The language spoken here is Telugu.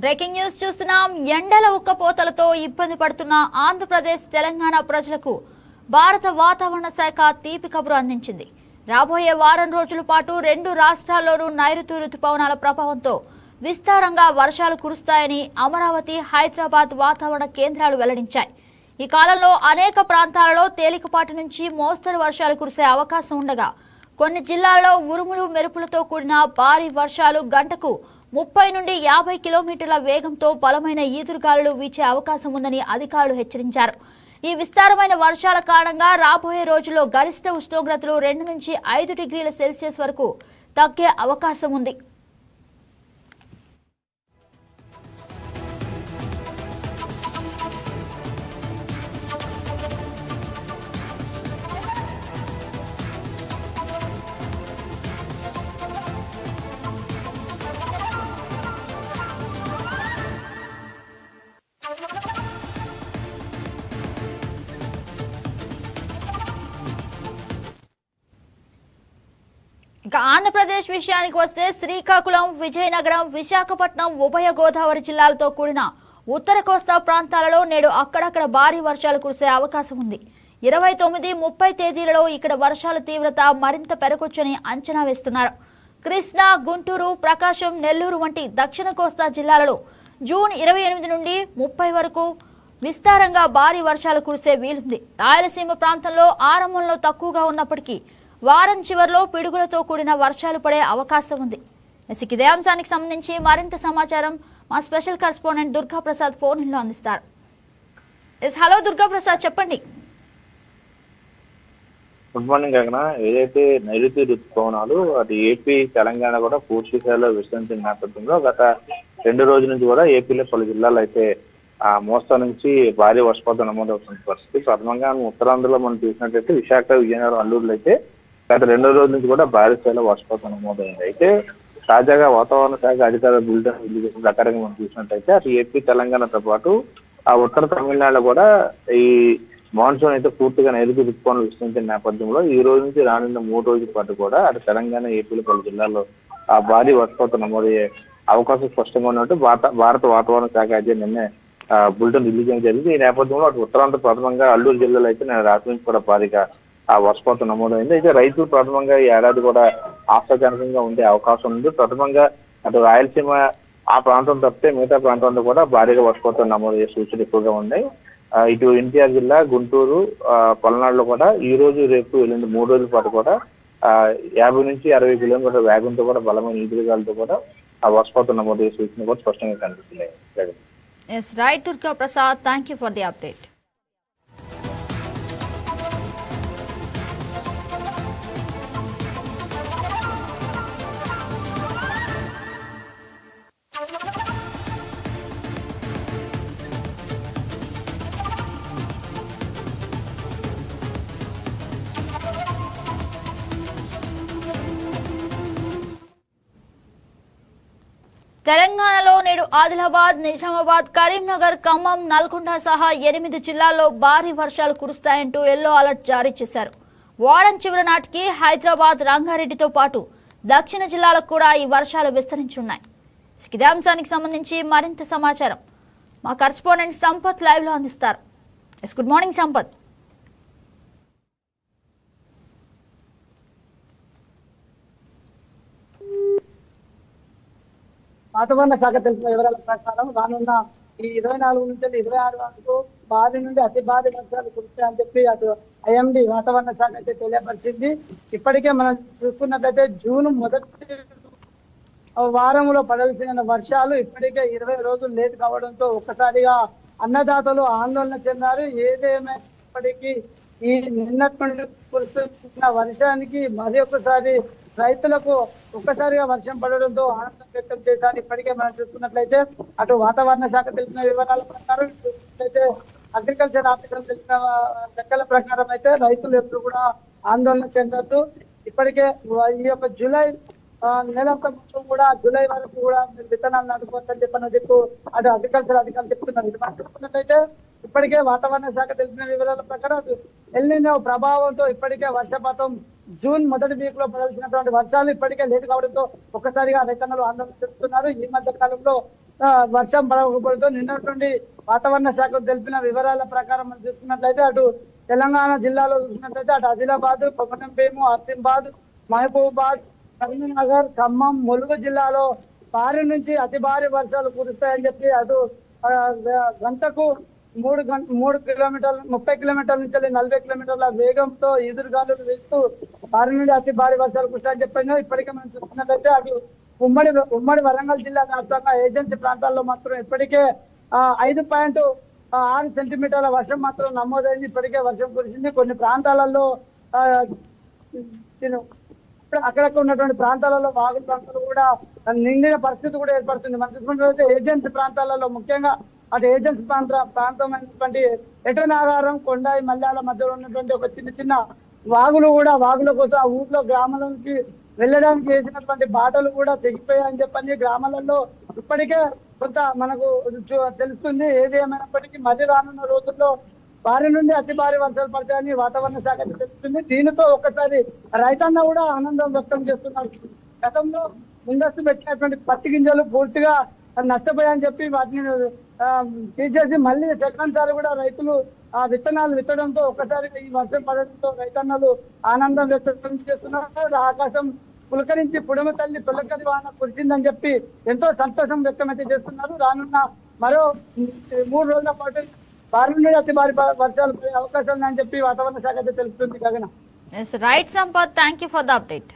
బ్రేకింగ్ న్యూస్ చూస్తున్నాం. ఎండల ఉక్కపోతలతో ఇబ్బంది పడుతున్న ఆంధ్రప్రదేశ్, తెలంగాణ ప్రజలకు భారత వాతావరణ శాఖ తీపి కబురు అందించింది. రాబోయే వారం రోజుల పాటు రెండు రాష్ట్రాల్లోనూ నైరుతి రుతుపవనాల ప్రభావంతో విస్తారంగా వర్షాలు కురుస్తాయని అమరావతి, హైదరాబాద్ వాతావరణ కేంద్రాలు వెల్లడించాయి. ఈ కాలంలో అనేక ప్రాంతాలలో తేలికపాటి నుంచి మోస్తరు వర్షాలు కురిసే అవకాశం ఉండగా కొన్ని జిల్లాల్లో ఉరుములు, మెరుపులతో కూడిన భారీ వర్షాలు గంటకు 30 నుండి 50 కిలోమీటర్ల వేగంతో బలమైన ఈదురుగాలులు వీచే అవకాశం ఉందని అధికారులు హెచ్చరించారు. ఈ విస్తారమైన వర్షాల కారణంగా రాబోయే రోజుల్లో గరిష్ట ఉష్ణోగ్రతలు 2 నుంచి 5 డిగ్రీల సెల్సియస్ వరకు తగ్గే అవకాశం ఉంది. ఇక ఆంధ్రప్రదేశ్ విషయానికి వస్తే శ్రీకాకుళం, విజయనగరం, విశాఖపట్నం ఉభయ గోదావరి జిల్లాలతో కూడిన ఉత్తర కోస్తా ప్రాంతాలలో నేడు అక్కడక్కడ భారీ వర్షాలు కురిసే అవకాశం ఉంది. 29, 30 తేదీలలో ఇక్కడ వర్షాల తీవ్రత మరింత పెరగొచ్చని అంచనా వేస్తున్నారు. కృష్ణా, గుంటూరు, ప్రకాశం, నెల్లూరు వంటి దక్షిణ కోస్తా జిల్లాలలో జూన్ 28 నుండి 30 వరకు విస్తారంగా భారీ వర్షాలు కురిసే వీలుంది. రాయలసీమ ప్రాంతంలో ఆరంభంలో తక్కువగా ఉన్నప్పటికీ వారం చివరిలో పిడుగులతో కూడిన వర్షాలు పడే అవకాశం ఉంది. ఇదే అంశానికి సంబంధించి మరింత సమాచారం మా special correspondent Durga Prasad phone లో అందిస్తారు. హలో దుర్గా ప్రసాద్, చెప్పండి. గుడ్ మార్నింగ్ గగన. ఏదైతే నైరుతి ఋతుపవనాలు అది ఏపీ, తెలంగాణ కూడా పూర్తి స్థాయిలో విస్తరించిన నేపథ్యంలో గత 2 రోజుల నుంచి కూడా ఏపీలో పలు జిల్లాలు అయితే మోస్తా నుంచి భారీ వర్షపాతం నమోదవుతున్న పరిస్థితి. ప్రథమంగా ఉత్తరాంధ్రలో మనం చూసినట్టయితే విశాఖ, విజయనగరం, అల్లూరులో అయితే గత 2 రోజుల నుంచి కూడా భారీ స్థాయిలో వర్షపాతం నమోదైంది. అయితే తాజాగా వాతావరణ శాఖ అధికారుల బులెటిన్ ప్రకారంగా మనం చూసినట్టయితే అటు ఏపీ, తెలంగాణతో పాటు ఉత్తర తమిళనాడులో కూడా ఈ మాన్సూన్ అయితే పూర్తిగా నైరుతి ఋతుపవనాలు విస్తరించిన నేపథ్యంలో ఈ రోజు నుంచి రానున్న 3 రోజుల పాటు కూడా అటు తెలంగాణ, ఏపీలో పలు జిల్లాల్లో భారీ వర్షపాతం నమోదయ్యే అవకాశం స్పష్టంగా ఉన్నట్టు భారత వాతావరణ శాఖ అయితే నిన్నే బులెటిన్ రిలీజ్ చేయడం జరిగింది. ఈ నేపథ్యంలో అటు ఉత్తరాంధ్ర ప్రథమంగా అల్లూరు జిల్లాలో అయితే నేను రాత్రి నుంచి కూడా భారీగా వర్షపాతం నమోదైంది. అయితే రైతులు ప్రథమంగా ఈ ఏడాది కూడా ఆశాజనకంగా ఉండే అవకాశం ఉంది. ప్రథమంగా అటు రాయలసీమ ఆ ప్రాంతం తప్పితే మిగతా ప్రాంతంలో కూడా భారీగా వర్షపాతం నమోదయ్యే సూచనలు ఎక్కువగా ఉన్నాయి. ఇటు ఎన్టీఆర్ జిల్లా, గుంటూరు, పల్నాడులో కూడా ఈ రోజు, రేపు, ఎల్లుండి 3 రోజుల పాటు కూడా 50 నుంచి 60 కిలోమీటర్ల వేగంతో కూడా బలమైన ఈదురుగాలతో కూడా వర్షపాతం నమోదయ్యే సూచనలు కూడా స్పష్టంగా కనిపిస్తున్నాయి. Yes, right, Durga Prasad. Thank you for the update. తెలంగాణలో నేడు ఆదిలాబాద్, నిజామాబాద్, కరీంనగర్, ఖమ్మం, నల్గొండ సహా 8 జిల్లాల్లో భారీ వర్షాలు కురుస్తాయంటూ ఎల్లో అలర్ట్ జారీ చేశారు. వారం చివరి నాటికి హైదరాబాద్, రంగారెడ్డితో పాటు దక్షిణ జిల్లాలకు కూడా ఈ వర్షాలు విస్తరించున్నాయి. ఇదే అంశానికి సంబంధించి మరింత సమాచారం మా కరెస్పాండెంట్ సంపత్ లైవ్ లో అందిస్తారు. Good morning Sampath. వాతావరణ శాఖ తెలిపిన వివరాల ప్రకారం రానున్న ఈ 24 నుంచి 26 వరకు భారీ నుండి అతి భారీ వర్షాలు కురుస్తాయని చెప్పి అటు ఐఎండీ వాతావరణ శాఖ అయితే తెలియపరిచింది. ఇప్పటికే మనం చూసుకున్నట్లయితే జూన్ మొదటి వారంలో పడాల్సిన వర్షాలు ఇప్పటికే 20 రోజులు లేట్ కావడంతో ఒక్కసారిగా అన్నదాతలు ఆందోళన చెందారు. ఏదేమైనప్పటికీ ఈ నిన్నటి నుండి కురుస్తున్న వర్షానికి మరి ఒకసారి రైతులకు ఒక్కసారిగా వర్షం పడడంతో ఆనందం వ్యక్తం చేశారు. ఇప్పటికే మనం చూసుకున్నట్లయితే అటు వాతావరణ శాఖ తెలిపిన వివరాల ప్రకారం అయితే అగ్రికల్చర్ ఆఫీసర్ తెలిపిన లెక్కల ప్రకారం అయితే రైతులు ఎప్పుడు కూడా ఆందోళన చెందొద్దు. ఇప్పటికే ఈ యొక్క జూలై నెలంతా మొత్తం కూడా జూలై వరకు కూడా విత్తనాలు నాటుకోవచ్చని చెప్పిన అటు అగ్రికల్చర్ అధికారులు చెప్తున్నారు. ఇది మనం చూసుకున్నట్లయితే ఇప్పటికే వాతావరణ శాఖ తెలిపిన వివరాల ప్రకారం ఎల్నినో ప్రభావంతో ఇప్పటికే వర్షపాతం జూన్ మొదటి వీక్ లో పడాల్సినటువంటి వర్షాలు ఇప్పటికే లేట్ కావడంతో ఒక్కసారిగా రైతన్నలు ఆందోళన చెందుతున్నారు. ఈ మధ్య కాలంలో వర్షం పడకపోవడంతో నిన్నటి నుండి వాతావరణ శాఖ తెలిపిన వివరాల ప్రకారం మనం చూసుకున్నట్లయితే అటు తెలంగాణ జిల్లాలో చూసినట్లయితే అటు ఆదిలాబాద్, కొమరంభీము, ఆసిఫాబాద్, మహబూబాద్, కరీంనగర్, ఖమ్మం, ములుగు జిల్లాలో భారీ నుంచి అతి భారీ వర్షాలు కురుస్తాయని చెప్పి అటు గంటకు 3 కిలోమీటర్లు 30 కిలోమీటర్ల నుంచి 40 కిలోమీటర్ల వేగంతో ఈదురుగాలులు వేస్తూ భారీ నుండి అతి భారీ వర్షాలు కురుస్తాయని చెప్పినా ఇప్పటికే మనం చూసుకున్నట్లయితే అటు ఉమ్మడి వరంగల్ జిల్లా వ్యాప్తంగా ఏజెన్సీ ప్రాంతాల్లో మాత్రం ఇప్పటికే 5.6 సెంటీమీటర్ల వర్షం మాత్రం నమోదైంది. ఇప్పటికే వర్షం కురిసింది. కొన్ని ప్రాంతాలలో అక్కడక్కడ ఉన్నటువంటి ప్రాంతాలలో వాగుల ప్రాంతాలు కూడా నిండిన పరిస్థితి కూడా ఏర్పడుతుంది. మనం చూసుకుంటే ఏజెన్సీ ప్రాంతాలలో ముఖ్యంగా అటు ఏజెన్సీ ప్రాంతమైనటువంటి ఎటనాగారం, కొండాయి, మల్యాల మధ్యలో ఉన్నటువంటి ఒక చిన్న వాగుల కోసం ఆ ఊర్లో గ్రామాలకి వెళ్ళడానికి వేసినటువంటి బాటలు కూడా తెగిపోయాయని చెప్పని గ్రామాలలో ఇప్పటికే కొంత మనకు తెలుస్తుంది. ఏది ఏమైనప్పటికీ మళ్ళీ రానున్న రోజుల్లో భారీ నుండి అతి భారీ వర్షాలు పడతాయని వాతావరణ శాఖ తెలుస్తుంది. దీనితో ఒక్కసారి రైతన్న కూడా ఆనందం వ్యక్తం చేస్తున్నారు. గతంలో ముందస్తు పెట్టినటువంటి పత్తి గింజలు పూర్తిగా నష్టపోయాయని చెప్పి వాటిని తీసేసి మళ్ళీ సెకండ్ సారి కూడా రైతులు ఆ విత్తనాలు విత్తడంతో ఒక్కసారి ఈ వర్షం పడడంతో రైతన్నలు ఆనందం వ్యక్తం చేస్తున్నారు. ఆకాశం పులకరించి పుడమ తల్లి తొలకరి వాన కురిసిందని చెప్పి ఎంతో సంతోషం వ్యక్తమైతే చేస్తున్నారు. రానున్న మరో 3 రోజుల పాటు భారీ నుండి అతి భారీ వర్షాలు పడే అవకాశం ఉందని చెప్పి వాతావరణ శాఖ అయితే తెలుపుతుంది. గగన right Sampath, thank you for the update.